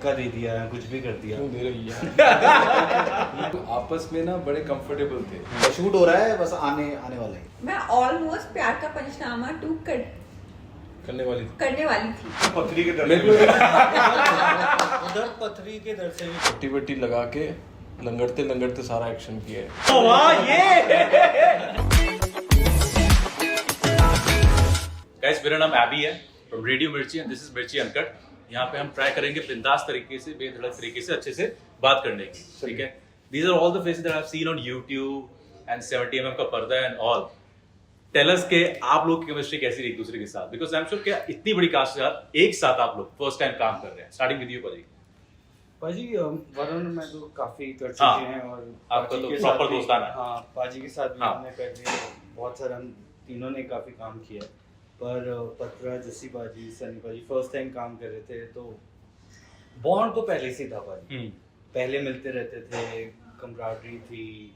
धक्का दे दिया है, कुछ भी कर दिया। क्यों दे रही है? आपस में ना बड़े कंफर्टेबल थे। शूट हो रहा है, बस आने वाला है। मैं ऑलमोस्ट प्यार का पंचनामा 2 करने वाली थी। पथरी के दर मेरे को उधर पथरी के दर से भी पट्टी वट्टी लगा के लंगड़ते लंगड़ते सारा एक्शन किया है। वाह ये गाइस, मेरा नाम एबी है फ्रॉम रेडियो मिर्ची एंड दिस इज मिर्ची अनकट। यहाँ पे हम ट्राई करेंगे बिंदास तरीके से, बेधड़क तरीके से अच्छे से बात करने की, ठीक है। These are all the faces that I have seen on YouTube and 70 mm का पर्दा एंड ऑल। टेल अस के आप लोग की केमिस्ट्री कैसी रही एक दूसरे के साथ, बिकॉज आई एम श्योर कि इतनी बड़ी कास्ट के साथ एक साथ आप लोग फर्स्ट टाइम काम कर रहे हैं। स्टार्टिंग विद यू पाजी। वरुण में तो काफी कर चुके हाँ, हैं और आपका पाजी तो के प्रॉपर साथ भी- दोस्ताना है। हाँ, पाजी के साथ भी हाँ। हमने पहले बहुत सारा, हम तीनों ने काफी काम किया है। पर पत्रा, जस्सी पाजी, सनी पाजी फर्स्ट टाइम काम कर रहे थे, तो बॉन्ड तो पहले से था पाजी। पहले मिलते रहते थे, कमराडरी थी,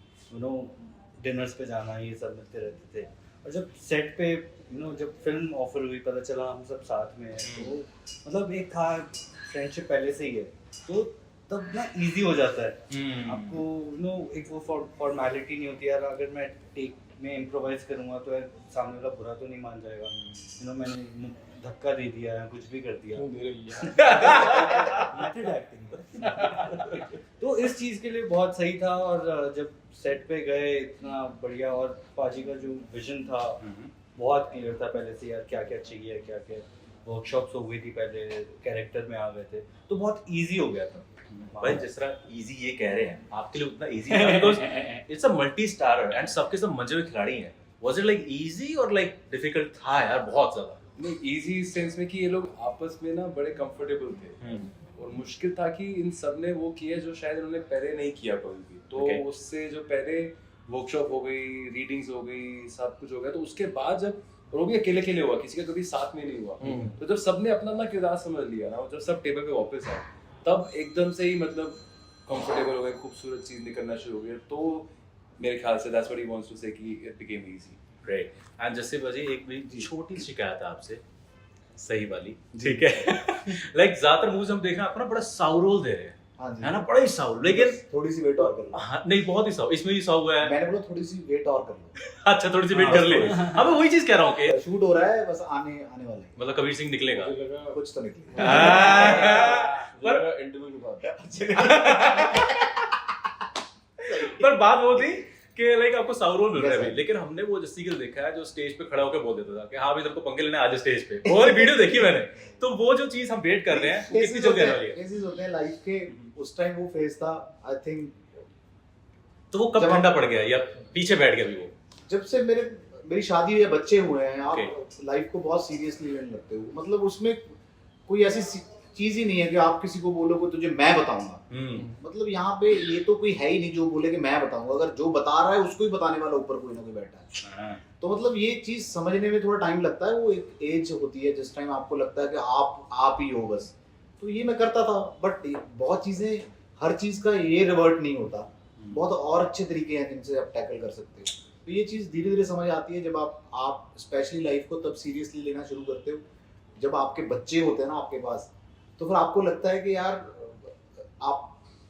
डिनर्स पे जाना, ये सब मिलते रहते थे। और जब सेट पे जब फिल्म ऑफर हुई, पता चला हम सब साथ में हैं, तो मतलब एक था फ्रेंडशिप पहले से ही है, तो तब ना इजी हो जाता है आपको। एक वो फॉर्मेलिटी नहीं होती यार, अगर मैं टेक में इम्प्रोवाइज करूंगा तो यार सामने वाला बुरा तो नहीं मान जाएगा। मैंने धक्का दे दिया है, कुछ भी कर दिया। क्यों दे रही है? Method acting. तो इस चीज के लिए बहुत सही था। और जब सेट पे गए, इतना बढ़िया, और पाजी का जो विजन था बहुत क्लियर था पहले से यार, क्या क्या चाहिए, क्या क्या वर्कशॉप्स हो गई थी पहले, कैरेक्टर में आ गए थे, तो बहुत इजी हो गया था। भाई जिस तरह इजी ये कह रहे हैं, आपके लिए उतना इजी था because it's a multi starrer and सबके सब मजे हुए खिलाड़ी हैं। वाज इट लाइक इजी और लाइक डिफिकल्ट? था यार बहुत ज्यादा। नहीं, इजी इस सेंस में कि ये लोग आपस में ना बड़े कंफर्टेबल थे। और मुश्किल था कि इन सब ने वो किया जो शायद उन्होंने पहले नहीं किया कभी भी। तो Okay. उससे जो पहले वर्कशॉप हो गई, रीडिंग्स हो गई, सब कुछ हो गया, तो उसके बाद जब, और वो भी अकेले अकेले हुआ, किसी का कभी साथ में नहीं हुआ, तो जब सबने अपना अपना किरदार समझ लिया ना, और जब सब टेबल पे वापस आए, तब एकदम से ही मतलब कंफर्टेबल हो गए, खूबसूरत चीज निकलना शुरू हो गई। तो मेरे ख्याल से that's what he wants to say कि it became easy. Great. And जैसे बजे एक भी छोटी सी शिकायत है आपसे, सही वाली, ठीक है। लाइक ज्यादातर मूवीज हम देख रहे हैं आपको ना बड़ा साउ रोल दे रहे हैं, हाँ जी, है ना, बड़ा ही साउ, लेकिन थोड़ी सी वेट और कर लो। हाँ, नहीं बहुत ही साउ, इसमें भी साउ हुआ है। मैंने बोला थोड़ी सी वेट और कर लो। अच्छा, थोड़ी सी वेट कर ले। हाँ, मैं वही चीज कह रहा हूँ कि शूट हो रहा है, बस आने वाला है। मतलब कबीर सिंह निकलेगा। मुझे लगा कुछ तो निकले। पर इंटरव्यू के बाद पर बात वो थी कि लाइक आपको साउ रोल मिल रहा है अभी, लेकिन हमने वो जस्सी गिल देखा है जो स्टेज पे खड़ा होकर बोल देता था कि हाँ भाई तेरे को पंगे लेने आज स्टेज पे, और वीडियो देखी मैंने। तो वो जो चीज हम वेट कर रहे हैं वो कितनी जल्दी आने वाली है? केसेस होते हैं लाइफ के, उस टाइम वो फेज था आई थिंक, तो वो कब जब ठंडा पड़ गया या पीछे बैठ गया अभी वो? जब से मेरी शादी हुई है, बच्चे हुए हैं, आप Okay. लाइफ को बहुत सीरियसली लेने लगते हो। मतलब उसमें कोई ऐसी चीज ही नहीं है कि आप किसी को बोलोगे तुझे मैं बताऊंगा। मतलब यहाँ पे ये तो कोई है ही नहीं जो बोले कि मैं बताऊंगा। अगर जो बता रहा है उसको ही बताने वाला ऊपर कोई ना कोई बैठा है। तो मतलब ये चीज समझने में थोड़ा टाइम लगता है। वो एक एज होती है जिस टाइम आपको लगता है कि आप ही हो बस। तो ये मैं करता था, बट बहुत चीजें, हर चीज का ये रिवर्ट नहीं होता। बहुत और अच्छे तरीके हैं जिनसे आप टैकल कर सकते हो। तो ये चीज धीरे धीरे समझ आती है जब आप स्पेशली लाइफ को तब सीरियसली लेना शुरू करते हो जब आपके बच्चे होते हैं ना आपके पास। तो फिर आपको लगता है कि यार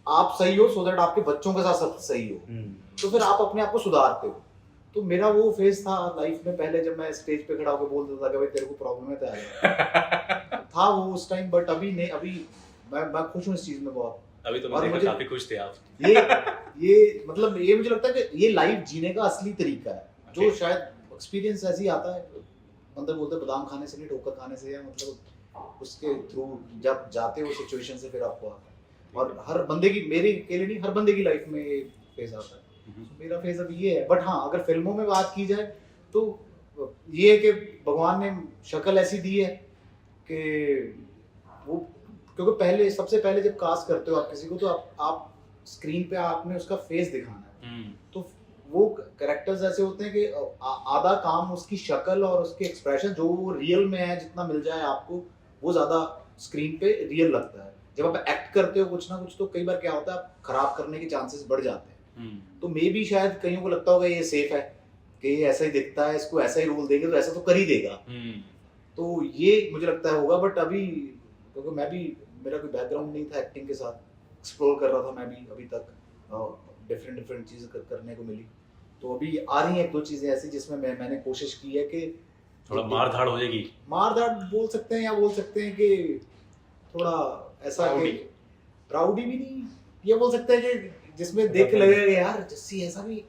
आप सही हो, सो दैट आपके बच्चों के साथ सब सही हो। तो फिर आप अपने आप को सुधारते हो। तो मेरा वो फेज था लाइफ में पहले, जब मैं स्टेज पे खड़ा होकर बोल देता था कि भाई तेरे को प्रॉब्लम है तो था वो उस टाइम। बट अभी नहीं, अभी मैं खुश हूँ इस चीज में बहुत। अभी तो और मुझे मुझे- काफी खुश थे आप। ये मतलब ये मुझे लगता है कि ये लाइफ जीने का असली तरीका है, जो Okay. शायद एक्सपीरियंस ऐसे ही आता है। मतलब बोलते हैं बादाम खाने से नहीं, ठोकर खाने से, या मतलब उसके थ्रू जब जाते हो सिचुएशन से फिर आपको आता है। और हर बंदे की, मेरे अकेले नहीं, हर बंदे की लाइफ में ये फेज आता है। मेरा फेज अभी ये है। बट हाँ, अगर फिल्मों में बात की जाए तो ये है कि भगवान ने शक्ल ऐसी दी है कि वो, क्योंकि पहले, सबसे पहले जब कास्ट करते हो आप किसी को, तो आप स्क्रीन पे आपने उसका फेस दिखाना है। तो वो कैरेक्टर्स ऐसे होते हैं कि आधा काम उसकी शक्ल और उसके एक्सप्रेशन जो वो रियल में है, जितना मिल जाए आपको वो ज्यादा स्क्रीन पे रियल लगता है। जब आप एक्ट करते हो कुछ ना कुछ, तो कई बार क्या होता है, आप खराब करने के चांसेस बढ़ जाते हैं। तो मे भी शायद कईयों को लगता होगा ये सेफ है कि ये ऐसा ही दिखता है, इसको ऐसा ही रोल देंगे तो ऐसा तो कर ही देगा। तो ये मुझे लगता है होगा। बट अभी क्योंकि मैं भी मेरा कोई बैकग्राउंड नहीं था एक्टिंग के साथ, एक्सप्लोर कर रहा था मैं भी अभी तक, डिफरेंट चीज़ें करने को मिली। तो अभी आ रही हैं एक दो चीज़ें ऐसी जिसमें मैंने कोशिश की है कि थोड़ा मार धाड़ हो जाएगी, मार धाड़ बोल सकते हैं, या बोल सकते हैं कि थोड़ा ऐसा कि प्राउडी भी नहीं, ये बोल सकते हैं कि जिसमें देख के लगेगा कि यार जस्सी ऐसा भी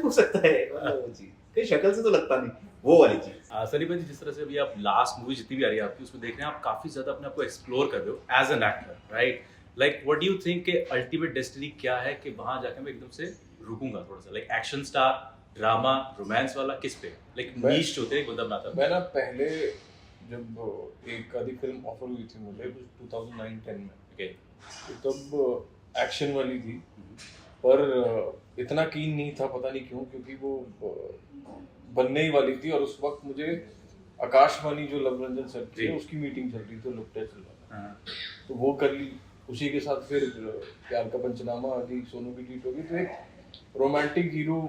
हो सकता है, मतलब वो चीज़ कहीं शक्ल से तो लगता नहीं, वो वाली चीज़। सनी भाई जी, जिस तरह से अभी आप लास्ट मूवी जितनी भी आ रही है आपकी, उसमें देख रहे हैं आप काफी ज्यादा अपने आप को एक्सप्लोर कर रहे हो as an actor, right? Like what do you think के अल्टीमेट डेस्टिनी क्या है कि वहां जाके मैं एकदम से रुकूंगा थोड़ा सा, like action star, drama, romance वाला, किस पे लाइक नीश होते हैं एक बंदा बनाता है? मैं ना पहले जब एक आधी फिल्म ऑफर हुई थी मुझे 2009-10 में, ओके, तब एक्शन वाली थी, पर इतना कीन नहीं था, पता नहीं क्यों, क्योंकि वो बनने ही वाली थी और उस वक्त मुझे आकाशवाणी जो लव रंजन सर थी उसकी मीटिंग चल रही थी, लुक टेस्ट चल रहा था, तो वो कर ली। उसी के साथ फिर प्यार का पंचनामा आ गई, सोनू की ट्रीट होगी, तो एक रोमांटिक हीरो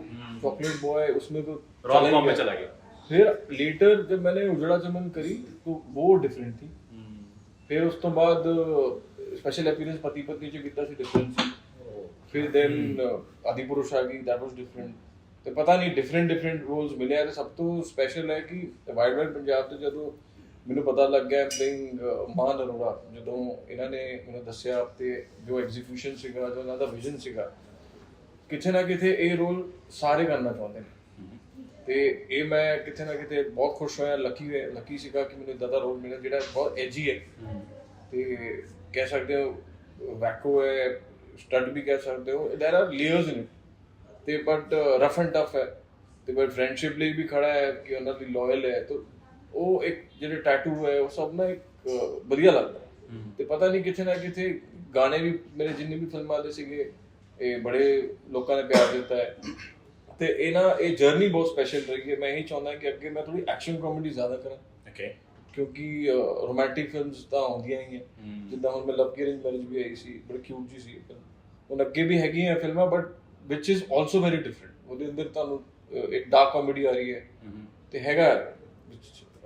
चॉकलेट बॉय उसमें तो रॉम कॉम में चला गया। फिर लेटर जब मैंने उजड़ा चमन करी तो वो डिफरेंट थी। फिर उस तो बाद स्पेशल अपीयरेंस पति पत्नी जो गीता से डिफरेंट थी। फिर देन आदिपुरुष आ गई, दैट वाज डिफरेंट। तो पता नहीं डिफरेंट रोल्स मिले हैं। सब तो स्पेशल है कि वाइड वाइड पंजाब ਤੇ ਜਦੋਂ ਮੈਨੂੰ ਪਤਾ ਲੱਗ ਗਿਆ ਪਲੇਇੰਗ ਮਾਨ ਅਰੋੜਾ, ਜਦੋਂ ਇਹਨਾਂ ਨੇ ਮੈਨੂੰ ਦੱਸਿਆ ਤੇ ਜੋ ਐਗਜ਼ੀਕਿਊਸ਼ਨ ਸੀਗਾ, ਜੋ ਇਹਨਾਂ ਦਾ ਵਿਜ਼ਨ ਸੀਗਾ, ਕਿਤੇ ਨਾ ਕਿਤੇ ਇਹ ਰੋਲ ਸਾਰੇ ਕਰਨਾ ਚਾਹੁੰਦੇ ਨੇ ਤੇ ਇਹ ਮੈਂ ਕਿਤੇ ਨਾ ਕਿਤੇ ਬਹੁਤ ਖੁਸ਼ ਹੋਇਆ, ਲੱਕੀ ਸੀਗਾ ਕਿ ਮੈਨੂੰ ਇਦਾਂ ਦਾ ਰੋਲ ਮਿਲਿਆ ਜਿਹੜਾ ਬਹੁਤ ਐਜੀ ਹੈ ਤੇ ਕਹਿ ਸਕਦੇ ਹੋ ਵੈਕੋ ਹੈ, ਸਟੱਡ ਵੀ ਕਹਿ ਸਕਦੇ ਹੋ, देयर आर लेयर्स इन ਤੇ ਬਟ ਰਫ ਐਂਡ ਟਫ ਹੈ ਤੇ ਬਟ ਫਰੈਂਡਸ਼ਿਪ ਲਈ ਵੀ ਖੜਾ ਹੈ ਕਿ ਉਹਨਾਂ ਦੀ ਲਾਇਲ ਹੈ। तो ਉਹ ਇੱਕ ਜਿਹੜੇ ਟੈਟੂ ਹੈ ਉਹ ਸਭ ਨਾ ਇੱਕ ਵਧੀਆ ਲੱਗਦਾ ਤੇ ਪਤਾ ਨਹੀਂ ਕਿਤੇ ਨਾ ਕਿਤੇ ਗਾਣੇ ਵੀ ਮੇਰੇ ਜਿੰਨੇ ਵੀ ਫਿਲਮਾਂ ਦੇ ਸੀਗੇ ਇਹ ਬੜੇ ਲੋਕਾਂ ਨੇ ਪਿਆਰ ਦਿੱਤਾ ਹੈ ਤੇ ਇਹ ਜਰਨੀ ਬਹੁਤ ਸਪੈਸ਼ਲ ਰਹੀ ਹੈ। ਮੈਂ ਇਹੀ ਚਾਹੁੰਦਾ ਕਿ ਅੱਗੇ ਮੈਂ ਥੋੜੀ ਐਕਸ਼ਨ ਕਾਮੇਡੀ ਜ਼ਿਆਦਾ ਕਰਾਂ, ਕਿਉਂਕਿ ਰੋਮਾਂਟਿਕ ਫਿਲਮਸ ਤਾਂ ਆਉਂਦੀਆਂ ਹੀ ਹੈ, ਜਿੱਦਾਂ ਹੁਣ ਮੈਂ ਲਵ ਕੀ ਅਰੇਂਜ ਮੈਰਿਜ ਵੀ ਆਈ ਸੀ, ਬੜੀ ਕਿਊਟ ਜੀ ਸੀ ਫਿਲਮ, ਹੁਣ ਅੱਗੇ ਵੀ ਹੈਗੀਆਂ ਫਿਲਮਾਂ but which is also very different. ਉਹਦੇ ਅੰਦਰ ਤੁਹਾਨੂੰ ਇੱਕ ਡਾਰਕ ਕਾਮੇਡੀ ਆ ਰਹੀ ਹੈ ਤੇ ਹੈਗਾ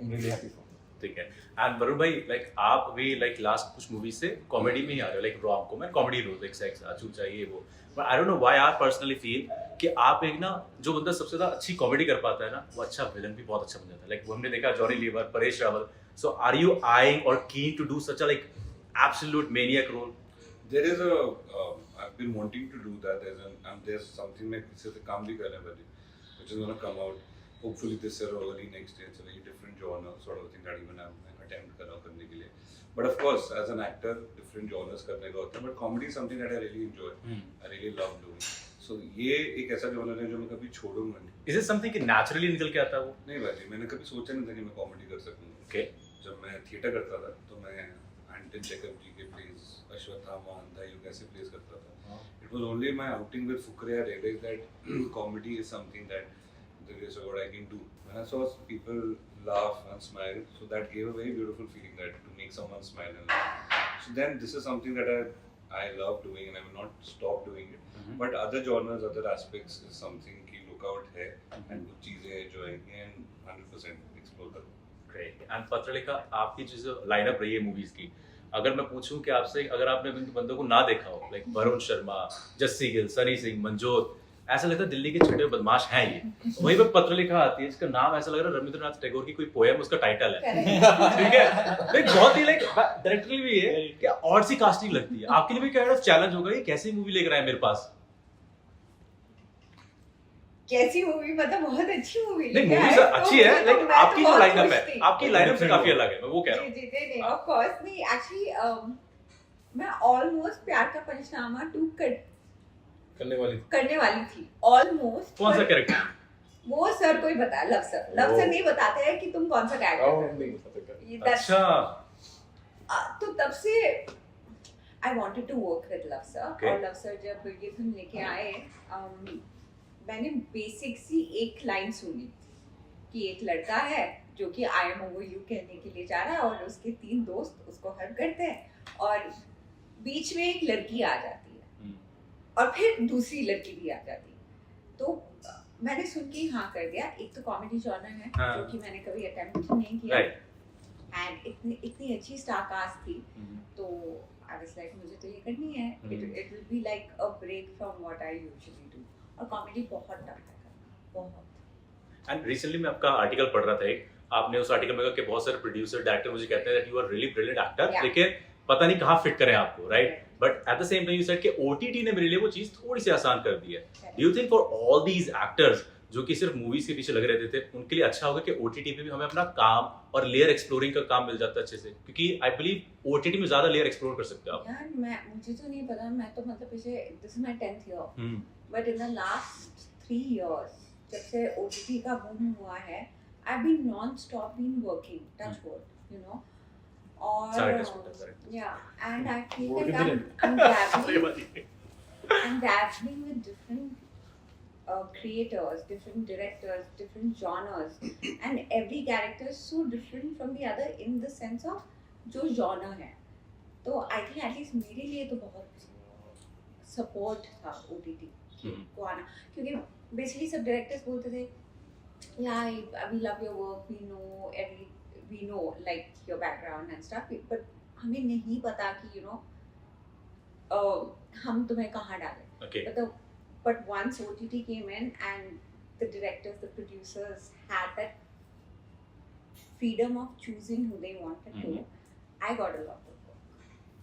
I'm really happy for it. ठीक है। एंड वरुण भाई, लाइक आप भी लाइक लास्ट कुछ मूवी से कॉमेडी में ही आ रहे हो, like rom com and comedy role, like sex अछूत चाहिए वो, but I don't know why I personally feel कि आप एक ना जो बंदा सबसे ज्यादा अच्छी कॉमेडी कर पाता है ना, वो अच्छा विलन भी बहुत अच्छा बन जाता है। लाइक वो हमने देखा Johnny Lever, Paresh Rawal, so are you eyeing or keen to do such a like absolute maniac role? There is a I've been wanting to do that. There's something मैं किसी से काम भी कर रहे हैं which is gonna come out hopefully this year or early next year. It's a very different genre sort of thing that even I'm attempt कर रहा हूँ करने के लिए. But of course as an actor different genres करने का होता है, but comedy is something that I really enjoy. I really love doing. So ये एक ऐसा genre है जो मैं कभी छोड़ूंगा नहीं. Is it something कि naturally निकल के आता है वो? नहीं भाई, मैंने कभी सोचा नहीं था कि मैं कॉमेडी कर सकूंगा. Okay. जब मैं थिएटर करता था तो मैं एंटन चेकअप जी के प्लेस, अश्वत्थामा, अंधायु कैसे प्लेस करता था. It was only my outing with Fukre I realized that comedy is something that there is what I can do. When I saw people laugh and smile, so that gave a very beautiful feeling that to make someone smile and laugh. So then this is something that I love doing and I will not stop doing it. But other genres, other aspects is something ki look out hai and कुछ चीजें enjoying and 100% explore करो. Great. And Patralekha, आपकी जो lineup रही है movies की, अगर मैं पूछूं कि आपसे, अगर आपने बंदों को ना देखा हो, लाइक वरुण शर्मा, जस्सी गिल, सनी सिंह, मंजोत, ऐसा लगता है दिल्ली के छोटे बदमाश हैं ये, वहीं पर पत्रलेखा आती है जिसका नाम ऐसा लग रहा है रविंद्रनाथ टैगोर की कोई पोएम उसका टाइटल है, ठीक है? लाइक बहुत ही लाइक डायरेक्टली भी है कि और सी कास्टिंग लगती है। आपके लिए भी काइंड ऑफ चैलेंज होगा ये कैसी मूवी लेकर आए मेरे पास? कैसी मूवी, मतलब बहुत अच्छी मूवी नहीं, मूवी तो अच्छी है, लेकिन मैं आपकी तो जो बहुत लाइनअप खुश है, थी। आपकी लाइनअप से काफी अलग है, मैं वो कह रहा हूँ। जी नहीं ऑफ कोर्स नहीं, एक्चुअली मैं ऑलमोस्ट प्यार का पंचनामा 2 करने वाली थी ऑलमोस्ट। कौन सा कैरेक्टर? वो सर को ही बताया, लव सर नहीं बताते हैं कि तुम कौन सा कैरेक्टर। अच्छा। तो तब से I wanted to work with Luv sir, और लव सर जब ये फिल्म लेके आए, मैंने बेसिक सी एक लाइन सुनी कि एक लड़का है जो कि आई एम ओवर यू कहने के लिए जा रहा है और उसके 3 दोस्त उसको हर्ट करते हैं और बीच में एक लड़की आ जाती है और फिर दूसरी लड़की भी आ जाती है। तो मैंने सुन के हाँ कर दिया। एक तो कॉमेडी जॉनर है जो कि मैंने कभी अटेम्प्ट नहीं किया, एंड इतनी अच्छी स्टार कास्ट थी, तो आई वाज लाइक मुझे तो ये करनी है. It will be like a break from what I usually do. और कॉमेडी बहुत टफ है करना, बहुत. एंड रिसेंटली मैं आपका आर्टिकल पढ़ रहा था एक, आपने उस आर्टिकल में कहा कि बहुत सारे प्रोड्यूसर डायरेक्टर मुझे कहते हैं that you are really brilliant actor, Yeah. लेकिन पता नहीं कहाँ फिट करें आपको, right? But at the same time you said कि ओटीटी ने मेरे लिए वो चीज थोड़ी सी आसान कर दी है. Do you think for all these actors जो कि सिर्फ मूवीज के पीछे लगे रहते थे, उनके लिए अच्छा होगा कि ओटीटी पे भी हमें अपना काम और लेयर एक्सप्लोरिंग का काम मिल जाता है अच्छे से? क्योंकि आई बिलीव ओटीटी में ज्यादा लेयर एक्सप्लोर कर सकते हो आप. यार मुझे तो नहीं पता, मैं तो मतलब पिछले this is my 10th year, but in the last 3 years जब से ओटीटी का बूम हुआ है, I have been non stop been working, touch wood, you know. और सारे touch wood, सारे. या and I feel Wood like भी I'm dabbling with different creators, different directors, different genres, and every character is so different from the other in the sense of जो genre है. तो I think at least मेरे लिए तो बहुत support था OTT को आना, क्योंकि basically सब directors बोलते थे, yeah, we love your work, we know like your background and stuff, but हमें नहीं पता कि you know हम तुम्हें कहाँ डालें. Okay. But once OTT came in and the directors, the producers had that freedom of choosing who they wanted to, I got a lot of work.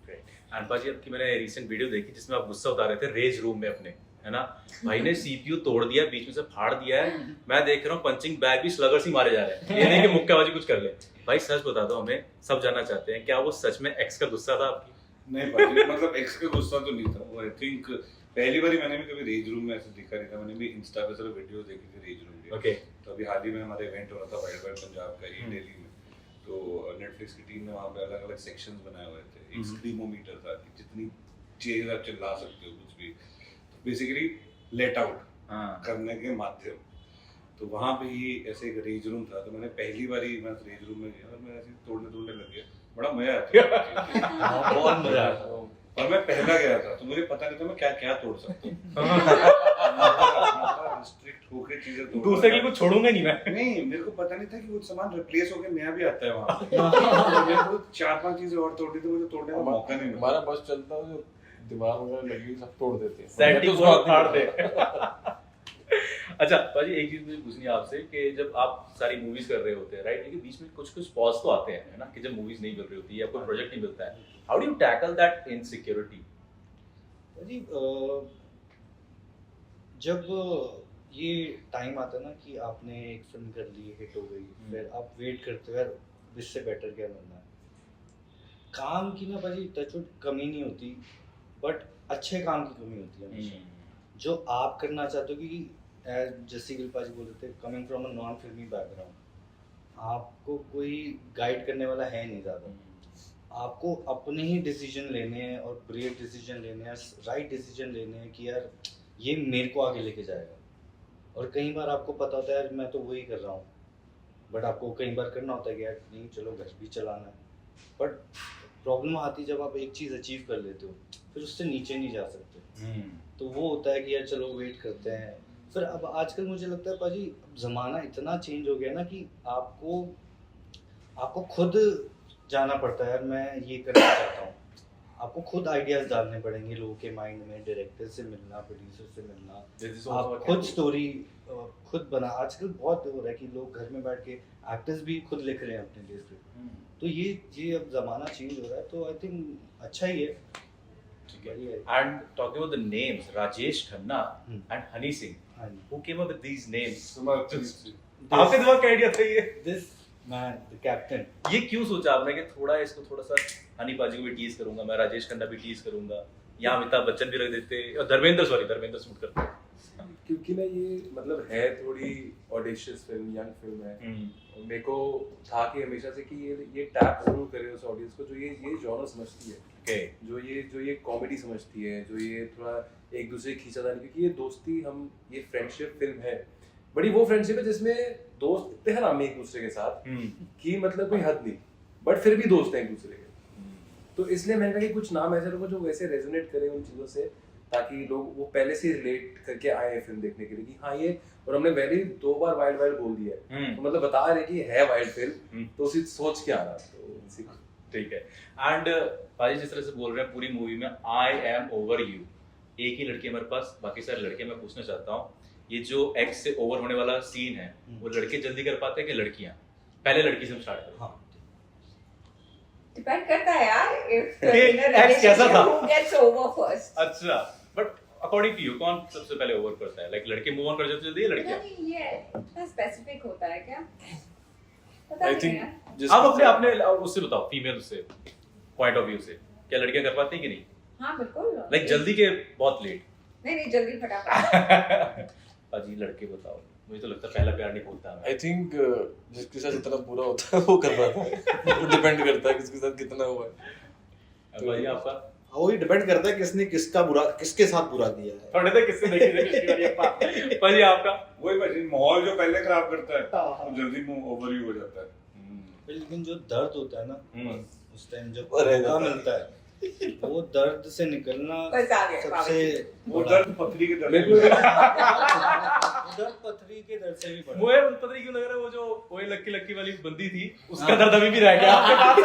Great. And पाजी आपकी मैंने रिसेंट वीडियो देखी जिसमें आप गुस्सा उतार रहे थे रेज रूम में अपने, है ना? भाई ने सीपीयू तोड़ दिया, बीच में से फाड़ दिया है. मैं देख रहा हूँ पंचिंग बैग भी स्लगर्स ही मारे जा रहे हैं. ये नहीं कि मुक्केबाजी कुछ कर ले. भाई सच बता दो, हमें सब जानना चाहते हैं, क्या वो सच में एक्स का गुस्सा था आपकी? नहीं भाई, मतलब एक्स का गुस्सा तो नहीं था वो. आई थिंक पहली बार मैंने भी कभी रेज रूम में ऐसे दिखा नहीं था. मैंने भी इंस्टा पे सिर्फ वीडियोस देखी थी रेज रूम की. ओके. तो अभी हाल ही में हमारा इवेंट हो रहा था वाइल्ड वाइल्ड पंजाब का ही दिल्ली में. तो नेटफ्लिक्स की टीम ने वहाँ पे अलग अलग सेक्शंस बनाए हुए थे. एक स्क्रीमोमीटर था कि जितनी चीज आप चिल्ला सकते हो कुछ भी, तो बेसिकली लेट आउट करने के माध्यम. तो वहाँ पे ही ऐसे एक रेज रूम था. तो मैंने पहली बार ही मैं रेज रूम में गया और मैं ऐसे तोड़ने लग गया. बड़ा मजा आता बहुत मजा आया. और मैं पहला गया था तो मुझे पता नहीं था मैं क्या क्या तोड़ सकता हूँ. रिस्ट्रिक्ट होके चीजें तोड़. दूसरे के लिए कुछ छोड़ूंगा नहीं मैं. नहीं, मेरे को पता नहीं था कि वो सामान रिप्लेस होके नया भी आता है वहाँ पे. तो मेरे को 4-5 चीजें और तोड़ी थी, मुझे तोड़ने का मौका नहीं मिला. हमारा बस चलता है, जो दिमाग वगैरह लगी सब तोड़ देते हैं. सेटिंग को फाड़ दे. अच्छा पाजी, एक चीज मुझे पूछनी है आपसे कि जब आप सारी मूवीज कर रहे होते हैं, राइट, लेकिन बीच में कुछ कुछ पॉज तो आते हैं, है ना, कि जब मूवीज नहीं मिल रही होती या कोई प्रोजेक्ट नहीं मिलता है, how do you tackle that insecurity? जी जब ये टाइम आता है ना कि आपने एक फिल्म कर ली, हिट हो गई, फिर आप वेट करते हो यार इससे बेटर क्या बनना है. काम की ना भाजी टचवुड कमी नहीं होती, बट अच्छे काम की कमी होती है हमेशा. जो आप करना चाहते हो, क्योंकि जैसे गिल पाजी बोल रहे थे, कमिंग फ्रॉम अ नॉन फिल्मी बैकग्राउंड, आपको कोई गाइड करने वाला है नहीं ज़्यादा. आपको अपने ही डिसीजन लेने हैं और ब्रेव डिसीजन लेने हैं, राइट डिसीजन लेने हैं कि यार ये मेरे को आगे लेके जाएगा. और कई बार आपको पता होता है यार मैं तो वही कर रहा हूँ, बट आपको कई बार करना होता है कि यार नहीं चलो घर भी चलाना है. बट प्रॉब्लम आती है जब आप एक चीज़ अचीव कर लेते हो, फिर उससे नीचे नहीं जा सकते. तो वो होता है कि यार चलो वेट करते हैं. फिर अब आजकल मुझे लगता है पाजी ज़माना इतना चेंज हो गया ना कि आपको खुद जाना पड़ता है यार मैं ये करना चाहता हूँ. आपको खुद आइडियाज़ डालने पड़ेंगे लोगों के माइंड में, डायरेक्टर से मिलना, प्रोड्यूसर से मिलना, आप खुद स्टोरी खुद बना. आजकल बहुत हो रहा है कि लोग घर में बैठ के एक्टर्स भी खुद लिख रहे हैं अपने लिए स्क्रिप्ट. तो ये अब ज़माना चेंज हो रहा है, तो आई थिंक अच्छा ही है. And talking about the names, Rajesh Khanna and Honey Singh, who came up with these names? आपके दिमाग का आइडिया था ये? This man, the captain. ये क्यों सोचा आपने कि इसको थोड़ा सा हनी पाजी को भी टीज करूंगा, मैं राजेश खन्ना भी टीज करूंगा, यहाँ अमिताभ बच्चन भी रख देते और धर्मेंद्र शूट करते. क्योंकि ना ये मतलब है थोड़ी ऑडिशियस फिल्म, यंग फिल्म है. और मेरे को था कि हमेशा से कि ये टैप जरूर करे उस ऑडियंस को जो ये जॉनर समझती है. जो ये कॉमेडी समझती है, जो ये थोड़ा एक दूसरे की खींचातानी, क्योंकि ये दोस्ती ये फ्रेंडशिप फिल्म है. बड़ी वो फ्रेंडशिप है जिसमें दोस्त इतने हैं ना एक दूसरे के साथ कि मतलब कोई हद नहीं, बट फिर भी दोस्त हैं एक दूसरे के. तो इसलिए मैंने कहा कि कुछ नाम ऐसे रखो जो वैसे रेजोनेट करे उन चीज़ों से, ताकि लोग वो पहले से रिलेट करके आए फिल्म देखने के लिए कि हाँ ये, और हमने पहले 2 बार वाइल्ड वाइल्ड बोल दिया है, तो मतलब बता रहे कि है वाइल्ड फिल्म, तो उसी सोच के आना, तो इसी ठीक है। एंड भाई जिस तरह से बोल रहे हैं पूरी मूवी में आई एम ओवर यू, एक ही लड़की है मेरे पास, बाकी सारे लड़के, मैं पूछना चाहता हूँ ये जो एक्स से ओवर होने वाला सीन है वो लड़के जल्दी कर पाते हैं कि लड़कियां? पहले लड़की से हम स्टार्ट करें। हाँ डिपेंड करता है यार, if कि in a ex कैसा था? relationship, who gets over first? अच्छा, बट अकॉर्डिंग टू यू कौन सबसे पहले ओवर करता है? लाइक लड़के मूव ऑन कर जाते हैं जल्दी या पता लड़कियां? नहीं ये इतना स्पेसिफिक होता है क्या? पता आई नहीं थिंक यार। आप अपने उससे बताओ, फीमेल से पॉइंट ऑफ व्यू से, क्या लड़कियां कर पाती हैं कि नहीं? हाँ बिल्कुल। लाइक जल्दी के बहुत लेट? नहीं जल्दी फटाफट। अजी लड़के बताओ, मुझे तो लगता है पहला प्यार नहीं बोलता है। आई थिंक जिसके साथ जितना बुरा होता है वो कर पाता है, वो डिपेंड करता है किसके साथ कितना हुआ है। भाई आपका वही डिपेंड करता है किसने किसके साथ बुरा किया है। थोड़े से किससे देखी पिछली बार ये भाई आपका? वही भाई माहौल जो पहले खराब करता है तो जल्दी ओवर ही हो जाता है। लेकिन जो दर्द होता है ना उस टाइम जब वो रह मौका जाता है। मिलता है वो दर्द से निकलना बस आ गए, सबसे वो बड़ा- दर्द पथरी के दर्द मेरे को दर्द पथरी के दर्द से भी बड़ा मुझे पता नहीं क्यों लग रहा है वो जो वही लक्की लक्की वाली बंदी थी उसका दर्द अभी भी रह गया आपके पास।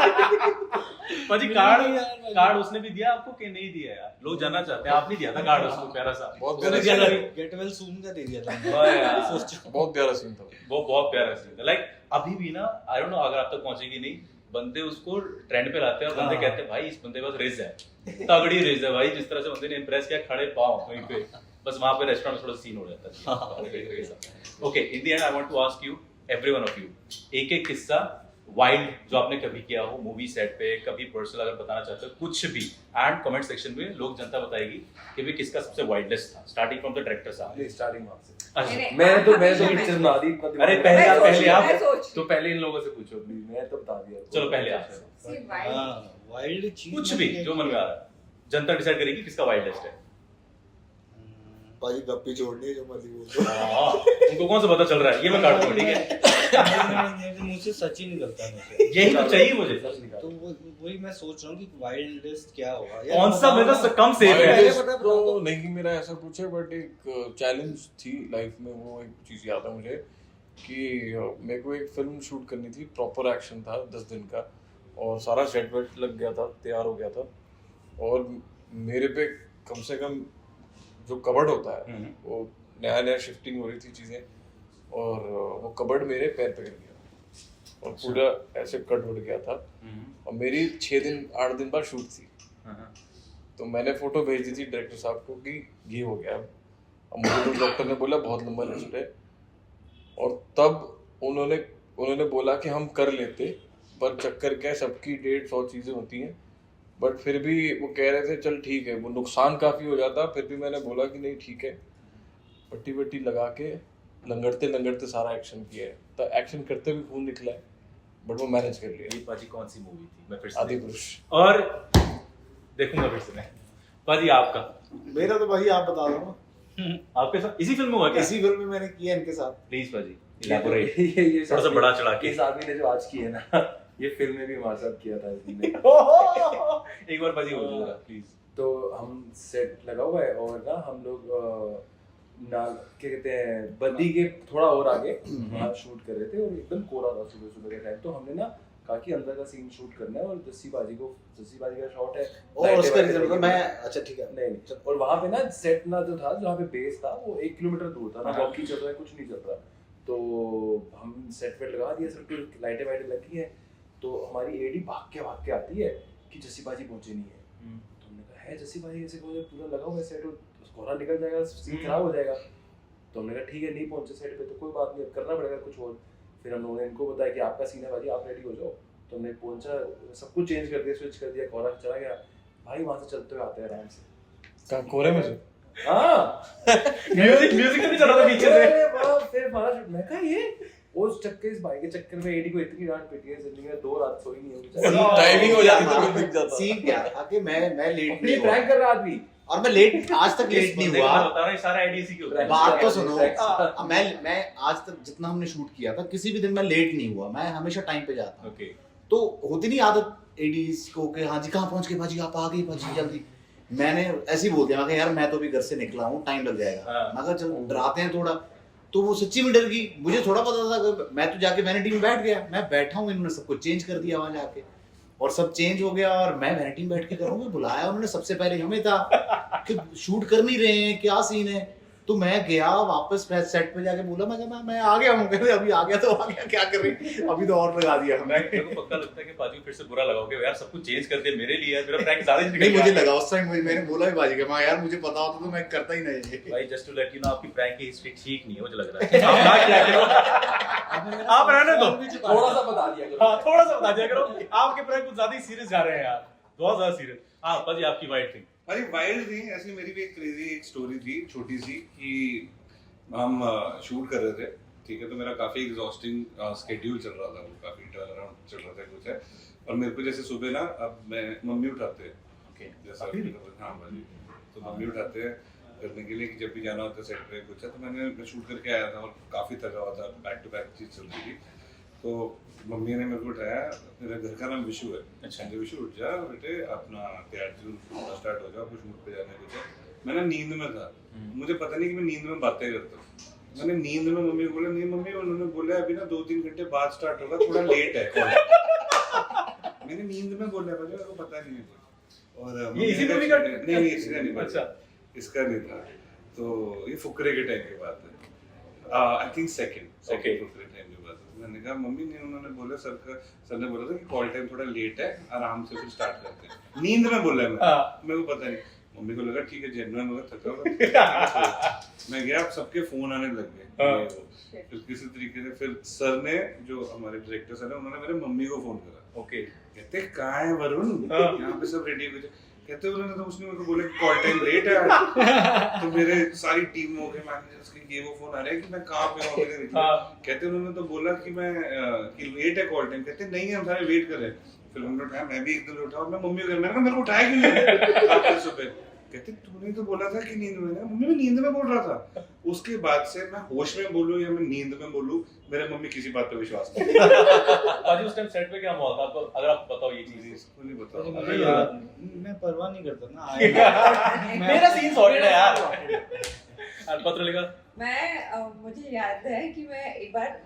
पाजी कार्ड उसने भी दिया आपको कि नहीं दिया यार? लोग जानना चाहते हैं, आप नहीं दिया था कार्ड उसको प्यारा सा? बहुत उसने प्यारा दिया था। गेट वेल सून का दे दिया था वाह यार, बहुत प्यारा सीन था। वो बहुत प्यारा सीन था। लाइक अभी भी ना, आई डोंट नो अगर आप तक पहुंचेगी नहीं, बंदे उसको ट्रेंड पे लाते हैं और बंदे हाँ। कहते हैं भाई इस बंदे के पास रिज है, तगड़ी रिज है भाई। जिस तरह से बंदे ने इंप्रेस किया, खड़े पाँव कहीं पे, बस वहां पे रेस्टोरेंट में थोड़ा सीन हो जाता है। Okay, in the end I want to ask you, every one of you, एक एक किस्सा वाइल्ड जो आपने कभी किया हो मूवी सेट पे, कभी पर्सनल अगर बताना चाहते हो कुछ भी, एंड कमेंट सेक्शन में लोग जनता बताएगी कि भाई किसका सबसे वाइल्डेस्ट था, स्टार्टिंग फ्रॉम द डायरेक्टर साहब। स्टार्टिंग वहां से। अच्छा, नहीं, मैं तो हमेशा एक मैं चीज सोच- बता दी। अरे पहले मैं आप, सोच पहले रही हूँ, मैं आप, सोच तो पहले इन लोगों से पूछो प्लीज, मैं तो बता दिया। चलो पहले आप, See, why? हाँ वाइल्ड चीज कुछ भी जो मन में आ रहा है, जनता डिसाइड करेगी किसका वाइल्डेस्ट है। भाई गप्पी छोड़नी है जो मर्जी बोल दो। हाँ, उनको कौन सा पता चल रहा है, ये मैं काट दूंगा, ठीक है? मुंह से सच ही निकलता है मुझे यही तो चाहिए मुझे। तो वही मैं सोच रहा हूँ कि वाइल्डेस्ट क्या होगा कौन सा मेरे को कम सेफ है? Wildest तो नहीं मेरा ऐसा कुछ है, बट एक चैलेंज थी लाइफ में, वो एक चीज याद है मुझे कि मेरे को एक फिल्म शूट करनी थी, प्रॉपर एक्शन था 10 दिन का, और सारा सेट वेट लग गया था, तैयार हो गया था, और मेरे पे कम से कम जो कबर्ड होता है वो नया नया शिफ्टिंग हो रही थी चीज़ें, और वो कबर्ड मेरे पैर पे गिर गया और पूरा ऐसे कट उड़ गया था, और मेरी 8 दिन बाद शूट थी। तो मैंने फोटो भेज दी थी डायरेक्टर साहब को कि ये हो गया। अब मुझे तो डॉक्टर ने बोला बहुत लंबा लिस्ट है, और तब उन्होंने बोला कि हम कर लेते, पर चक्कर क्या है, सबकी 150 चीज़ें होती हैं, बट फिर भी वो कह रहे थे चल ठीक है, वो नुकसान काफ़ी हो जाता, फिर भी मैंने बोला कि नहीं ठीक है, पट्टी वट्टी लगा के लंगड़ते सारा एक्शन किया है। तो एक्शन करते भी खून निकला है, बट वो मैनेज कर लिया। ये पाजी कौन सी मूवी थी? मैं फिर से आदिपुरुष। और देखूंगा फिर से मैं। पाजी आपका? मेरा तो भाई आप बता दो ना। आपके साथ इसी फिल्म में हुआ क्या? इसी फिल्म में मैंने किया इनके साथ। प्लीज पाजी इलैबोरेट, ये थोड़ा सा बड़ा चढ़ा के। इस आदमी ने जो आज की है ना, ये फिल्म में भी हमारे साथ किया था इसने। एक बार पाजी बोल दो प्लीज। तो हम सेट लगा हुआ है और ना हम लोग ना क्या कहते हैं बद्दी के थोड़ा और आगे वहाँ शूट कर रहे थे, और एकदम कोहरा था सुबह सुबह के टाइम। तो हमने ना कहा कि अंदर का सीन शूट करना है, और जस्सी बाजी का शॉट है और उसका रीजन मतलब मैं अच्छा ठीक है नहीं, और वहाँ पे ना सेट ना जो था, जहाँ पे बेस था वो 1 किलोमीटर दूर था ना, हाँ। वॉकी चल रहा है, कुछ नहीं चल रहा। तो हम सेट वेट लगा दिया, सब कुछ लाइटें वाइटें लगी हैं। तो हमारी एडी भाग के आती है कि जस्सी बाजी पहुंचे नहीं है। तो हमने कहा है जस्सी बाजी ऐसे पूरा लगा हुआ है सेट, और कोहरा निकल जाएगा, सीन खराब हो जाएगा। तो हमने कहा ठीक है, नहीं पहुंचे सेट पे तो कोई बात नहीं, अब करना पड़ेगा कुछ और। फिर हम लोगों ने इनको बताया कि आपका सीन है भाई, आप रेडी हो जाओ। तो हमने पहुंचा, सब कुछ चेंज कर दिया, स्विच कर दिया, कोहरा चला गया भाई, वहां से चलते हुए आते हैं आराम से। कहाँ कोहरे में से? हाँ म्यूजिक नहीं चल रहा था पीछे से। फिर हमारा शूट, मैं कहा ये उस चक्कर, इस भाई के चक्कर में एडी को इतनी डांट पिटी है जिंदगी में, 2 रात सोई नहीं है। टाइमिंग हो जाती तो फिर दिख जाता। सीन क्या था कि मैं लेट अपनी नहीं प्रैंक हुआ, कर रहा आदमी। और मैं लेट आज तक लेट नहीं हुआ। बता रहा हूँ सारा आईडी इसी के ऊपर है। बात तो सुनो, Tracks। मैं आज तक जितना हमने शूट किया था किसी भी दिन मैं लेट नहीं हुआ, मैं हमेशा टाइम पे जाता हूँ। ओके। तो होती नहीं आदत एडीज को कि हाँ जी कहाँ पहुंच गए भाजी, आप आ गए भाजी जल्दी। मैंने ऐसे ही बोल दिया, मैं कहा यार मैं तो अभी घर से निकला हूँ, टाइम लग जाएगा। हाँ। मैं कहा चल डराते हैं थोड़ा, तो वो सच्ची में डर गई। मुझे थोड़ा पता था कि मैं तो जाके वैनिटी में बैठ गया, मैं बैठा हूँ, इन्होंने सब कुछ चेंज कर दिया वहां जाके, और सब चेंज हो गया, और मैं वैनिटी में बैठ के कर रहा हूँ। बुलाया उन्होंने सबसे पहले हमें था कि शूट कर नहीं रहे हैं, क्या सीन है। तो मैं गया वापस सेट पे जाके बोला, मैं आ गया हूँ। कहते अभी आ गया तो आ गया, क्या कर रही, अभी तो और लगा दिया हमने। मेरे को पक्का लगता है कि पाजी फिर से बुरा लगाओगे यार, सब कुछ चेंज कर दिया मेरे लिए, मेरा प्रैंक सारे नहीं मुझे लगा उस टाइम, मैंने बोला भी बाजी का, यार मुझे पता होता तो मैं करता ही नहीं ये। भाई just to let you know, आपकी प्रैंक की हिस्ट्री ठीक नहीं है मुझे लग रहा है। आप ना क्या करो, आप रहने दो, थोड़ा सा बता दिया करो। हाँ थोड़ा सा बता दिया करो, आपके प्रैंक कुछ ज्यादा ही सीरियस जा रहे हैं यार, बहुत ज्यादा सीरियस। हाँ पाजी आपकी वाइल्ड थिंग। अरे वाइल्ड नहीं, ऐसी मेरी भी एक क्रेजी एक स्टोरी थी छोटी सी, कि हम शूट कर रहे थे, ठीक है, तो मेरा काफी एग्जॉस्टिंग स्केड्यूल चल रहा था, वो काफी टर्न अराउंड चल रहा था कुछ है, और मेरे को जैसे सुबह ना, अब मैं मम्मी उठाते हैं, जैसा हाँ भाजी, तो मम्मी उठाते हैं करने के लिए कि जब भी जाना होता है सेट पे कुछ है, तो मैं शूट करके आया था और काफी थका हुआ था, बैक टू बैक चीज चल रही थी, तो मम्मी ने मेरे को उठाया, मेरा घर का नाम विशु है, अच्छा विशु उठ जा बेटे, अपना तैयार स्टार्ट हो जाओ, कुछ शूट पे जाने कुछ है। मैं ना नींद में था, मुझे पता नहीं कि मैं नींद में बातें करता हूँ, मैंने नींद में मम्मी को बोला, नहीं मम्मी उन्होंने बोला अभी ना 2-3 घंटे बाद स्टार्ट होगा, थोड़ा लेट है। मैंने नींद में बोला, मुझे मेरे को पता नहीं है। और ये इसी मूवी का नहीं इसका नहीं, अच्छा इसका नहीं था, तो ये फुकरे के टाइम की बात है, I think second Okay. Fukrey time की बात है। मैंने कहा मम्मी ने, उन्होंने बोला सर ने बोला था कि कॉल टाइम थोड़ा लेट है, आराम से फिर स्टार्ट करते हैं। नींद में बोला है मेरे को पता नहीं, मम्मी को लगा ठीक है जेन्युइन होगा, थका होगा। मैं गया, अब सबके फोन आने लग गए, फिर किसी तरीके से फिर सर ने, जो हमारे डायरेक्टर सर है, उन्होंने मेरे मम्मी को फोन करा। ओके कहते कहाँ है वरुण, यहाँ पे सब रेडी हो गए। कहते उन्होंने, तो उसने मेरे को बोला कि कॉल टाइम लेट है, तो मेरे सारी टीम हो गए मैनेजर्स के, ये वो फोन आ रहा है कि मैं कहाँ पे हूँ। कहते उन्होंने तो बोला कि मैं कि लेट है कॉल टाइम। कहते नहीं हम सारे वेट कर रहे हैं। फिर हमने उठाया, मैं भी एकदम उठा, और मैं मम्मी को, मैंने कहा मेरे को उठाया क्यों नहीं सुबह। कहते तूने तो बोला था कि नींद में है। मम्मी मैं नींद में बोल रहा था। उसके बाद से मैं होश में बोलूं या मैं नींद में बोलूं, मेरे मम्मी किसी बात पे विश्वास नहीं आज उस टाइम सेट पे क्या माहौल था आपको, अगर आप बताओ ये चीज। इसको नहीं बताओ। मुझे याद, मैं परवाह नहीं करता ना। मेरा सीन सॉर्टेड है यार। पत्र लिखा मैं मुझे याद है कि मैं एक बार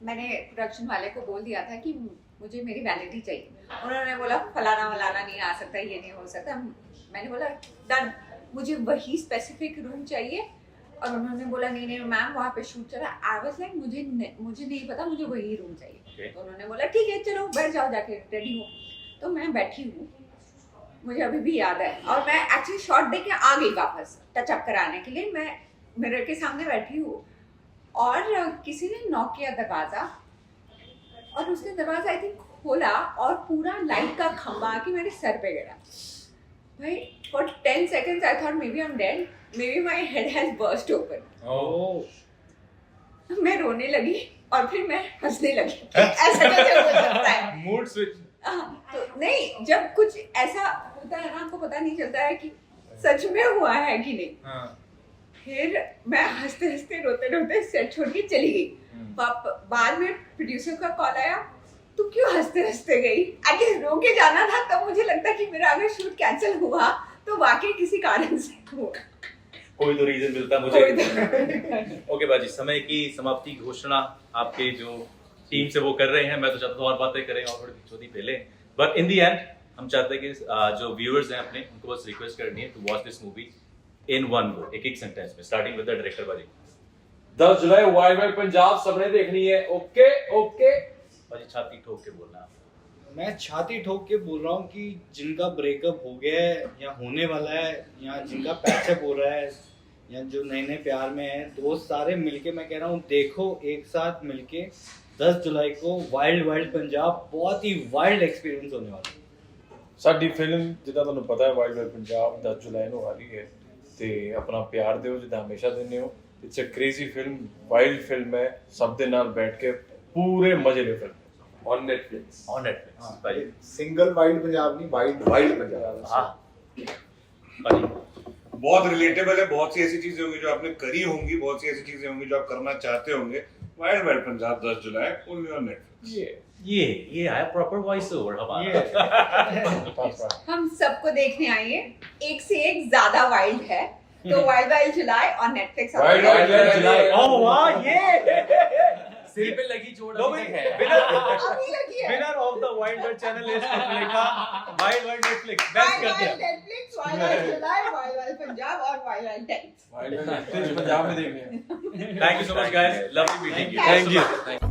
मैंने प्रोडक्शन वाले को बोल दिया था कि मुझे मेरी वैनिटी चाहिए। उन्होंने बोला फलाना वलाना नहीं आ सकता, ये नहीं हो सकता। मैंने बोला डन, मुझे वही स्पेसिफिक रूम चाहिए। और उन्होंने बोला नहीं नहीं मैम वहाँ पे शूट चला। आई वाज लाइक मुझे नहीं पता, मुझे वही रूम चाहिए। तो उन्होंने बोला ठीक है चलो बैठ जाओ, जाके रेडी हो। तो मैं बैठी हूँ, मुझे अभी भी याद है। और मैं एक्चुअली शॉट दे के आ गई वापस टचअप कराने के लिए। मैं मिरर के सामने बैठी हूँ और किसी ने नॉक किया दरवाजा, और उसने दरवाजा आई थिंक खोला और पूरा लाइट का खंभा आके मेरे सर पे गिरा। भाई for 10 seconds I thought maybe I am dead, maybe my head has burst open. मैं रोने लगी और फिर मैं हंसने लगी। ऐसा कैसे हो सकता है? Mood switch. तो नहीं, जब कुछ ऐसा होता है ना, आपको पता नहीं चलता है कि सच में हुआ है कि नहीं। फिर मैं हंसते हंसते रोते रोते सेट छोड़ के चली गई। बाद में प्रोड्यूसर का कॉल आया, तू क्यों हंसते हंसते गई? एटलीस्ट रो के जाना था। तब मुझे लगता कि मेरा अगर शूट कैंसिल हुआ तो वाकई किसी कारण से हुआ, कोई तो रीजन मिलता मुझे। ओके बाजी, समय की समाप्ति की घोषणा आपके जो टीम से वो कर रहे हैं। मैं तो चाहता हूँ और बातें करें और थोड़ी छोटी पहले, बट इन दी एंड हम चाहते हैं कि जो व्यूअर्स हैं अपने, उनको बस रिक्वेस्ट करनी है to watch this movie in one go, एक सेंटेंस में, स्टार्टिंग विद द डायरेक्टर बाजी। 10 जुलाई वाइल्ड वाइल्ड पंजाब सबने देखनी है। ओके ओके बाजी छाती ठोक के बोलना। मैं छाती ठोक के बोल रहा हूँ कि जिनका ब्रेकअप हो गया है या होने वाला है, या जिनका पैचअप हो रहा है, या जो नए नए प्यार में है, दोस्त सारे मिलके, मैं कह रहा हूँ देखो एक साथ मिलके 10 जुलाई को वाइल्ड वाइल्ड पंजाब। बहुत ही वाइल्ड एक्सपीरियंस होने वाला है। ਸਾਡੀ ਫਿਲਮ ਜਿੱਦਾਂ ਤੁਹਾਨੂੰ ਪਤਾ ਹੈ ਵਾਈਲਡ ਵਾਈਲਡ ਪੰਜਾਬ 10 ਜੁਲਾਈ ਨੂੰ ਆ ਰਹੀ ਹੈ ਤੇ ਆਪਣਾ ਪਿਆਰ ਦਿਓ ਜਿੱਦਾਂ ਹਮੇਸ਼ਾ ਦਿੰਦੇ ਹੋ। It's a crazy film, wild film ਹੈ, ਸਭ ਦੇ ਨਾਲ ਬੈਠ ਕੇ ਪੂਰੇ ਮਜ਼ੇ ਲੈ film on Netflix. On Netflix बाजी। सिंगल वाइल्ड पंजाब नहीं, वाइल्ड पंजाब। हाँ बाजी बहुत रिलेटेबल है। बहुत सी ऐसी चीजें होंगी जो आपने करी होंगी, बहुत सी ऐसी चीजें होंगी जो आप करना चाहते होंगे। Wild wild Punjab 10 July only on Netflix. ये आया प्रॉपर वॉइस ओवर हमारा। हम सबको देखने आइए। एक से एक ज्यादा वाइल्ड है। तो वाइल्ड वाइल्ड जुलाई और नेटफ्लिक्स Wild Wild July। ओह वाह, ये सिर पे लगी चोट नो अभी तक है। अभी लगी है। Winner of the wild world channel is लिखा wild world Netflix best wild करते वाइल्ड हैं। नेटफ्लिक्स, वाइल्ड वाइल्ड जुलाई, वाइल्ड वाइल्ड पंजाब और वाइल्ड वाइल्ड टेक्स। वाइल्ड पंजाब में देखने Thank you so much, guys. Lovely meeting you. Thank you.